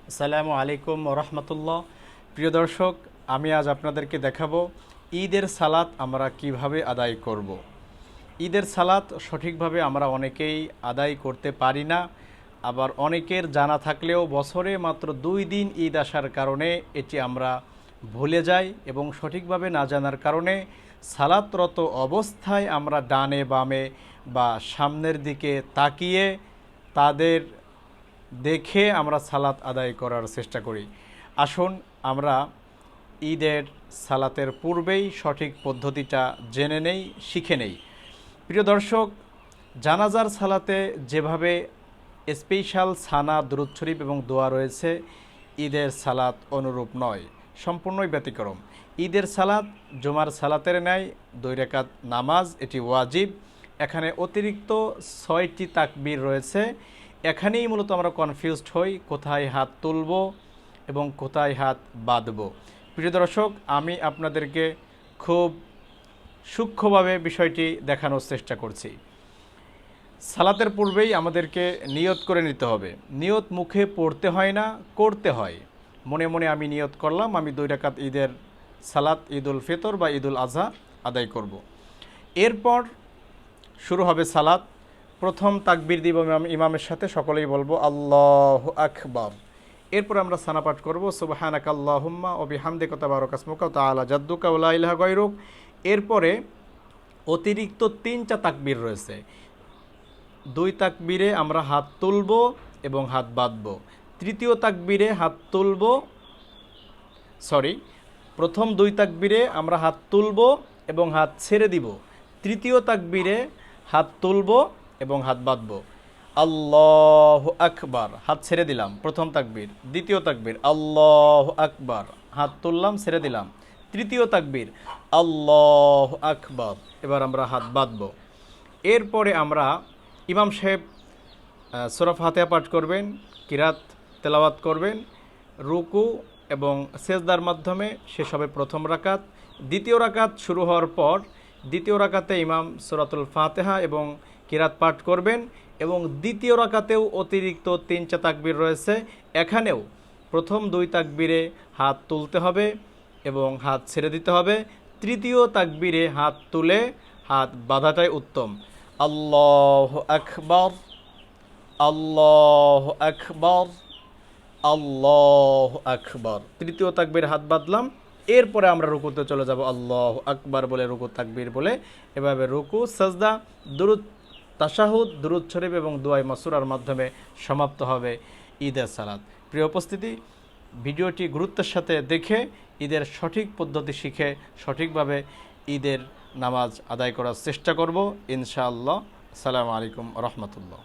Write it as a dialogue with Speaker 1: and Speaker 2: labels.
Speaker 1: আসসালামু আলাইকুম রহমতুল্লাহ। প্রিয় দর্শক, আমি আজ আপনাদেরকে দেখাবো ঈদের সালাত আমরা কিভাবে আদায় করব। ঈদের সালাত সঠিকভাবে আমরা অনেকেই আদায় করতে পারি না, আবার অনেকের জানা থাকলেও বছরে মাত্র 2 দিন ঈদ আসার কারণে এটি আমরা ভুলে যাই এবং সঠিকভাবে না জানার কারণে সালাতরত অবস্থায় আমরা ডানে বামে বা সামনের দিকে তাকিয়ে তাদের দেখে আমরা সালাত আদায় করার চেষ্টা করি। আসুন আমরা ঈদের সালাতের পূর্বেই সঠিক পদ্ধতিটা জেনে নেই, শিখে নেই। প্রিয় দর্শক, জানাজার সালাতে যেভাবে স্পেশাল সানা, দুরূদ শরীফ এবং দোয়া রয়েছে, ঈদের সালাত অনুরূপ নয়, সম্পূর্ণই ব্যতিক্রম। ঈদের সালাত জুমার সালাতের ন্যায় 2 রাকাত নামাজ, এটি ওয়াজিব। এখানে অতিরিক্ত 6টি তাকবীর রয়েছে। এখানেই মূলত আমরা কনফিউজড হই কোথায় হাত তুলব এবং কোথায় হাত বাঁধব। প্রিয় দর্শক, আমি আপনাদেরকে খুব সূক্ষ্মভাবে বিষয়টি দেখানোর চেষ্টা করছি। সালাতের পূর্বেই আমাদেরকে নিয়ত করে নিতে হবে। নিয়ত মুখে পড়তে হয় না, করতে হয়। মনে মনে আমি নিয়ত করলাম আমি 2 রাকাত ঈদের সালাত, ঈদুল ফিতর বা ঈদুল আজহা আদায় করব। এরপর শুরু হবে সালাত। প্রথম তাকবীর দিব ইমামের সাথে, সকলেই বলবো আল্লাহু আকবার। এরপর আমরা সানা পাঠ করব সুবহানাকা আল্লাহুম্মা ওয়া বিহামদিকা তাবারাকা ইসমুকা ওয়া তাআলা জাদ্দুকা ওয়া লা ইলাহা গায়রুক। এরপরে অতিরিক্ত 3টা তাকবীর রয়েছে। 2 তাকবীরে আমরা হাত তুলব এবং হাত বাঁধব। তৃতীয় তাকবীরে হাত তুলব, প্রথম 2 তাকবীরে আমরা হাত তুলব এবং হাত ছেড়ে দিব। তৃতীয় তাকবীরে হাত তুলব এবং হাত বাঁধব। আল্লাহু আকবার, হাত ছেড়ে দিলাম, প্রথম তাকবীর। দ্বিতীয় তাকবীর আল্লাহু আকবার, হাত তুললাম, ছেড়ে দিলাম। তৃতীয় তাকবীর আল্লাহু আকবার, এবার আমরা হাত বাঁধব। এরপরে আমরা ইমাম সাহেব সূরা ফাতিহা পাঠ করবেন, কিরাত তেলাওয়াত করবেন, রুকু এবং সেজদার মাধ্যমে শেষ হবে প্রথম রাকাত। দ্বিতীয় রাকাত শুরু হওয়ার পর দ্বিতীয় রাকাতে ইমাম সূরাতুল ফাতিহা এবং কিরাত পাঠ করবেন এবং দ্বিতীয় রাকাতেও অতিরিক্ত 3টা তাকবীর রয়েছে। এখানেও প্রথম 2 তাকবীরে হাত তুলতে হবে এবং হাত ছেড়ে দিতে হবে। তৃতীয় তাকবীরে হাত তুলে হাত বাঁধাটাই উত্তম। আল্লাহু আকবার, আল্লাহু আকবার, আল্লাহু আকবার। তৃতীয় তাকবীর হাত বাঁধলাম। এরপরে আমরা রুকুতে চলে যাব, আল্লাহু আকবার বলে রুকু তাকবীর বলে। এভাবে রুকু, সাজদা, দুরূদ, তাশাহুদ, দুরূদ শরীফ এবং দুআয়ে মাসুরার মাধ্যমে সমাপ্ত হবে ঈদের সালাত। প্রিয় উপস্থিতি, ভিডিওটি গুরুত্বের সাথে দেখে ঈদের সঠিক পদ্ধতি শিখে সঠিকভাবে ঈদের নামাজ আদায় করার চেষ্টা করব ইনশাআল্লাহ। আসসালামু আলাইকুম রহমতুল্লাহ।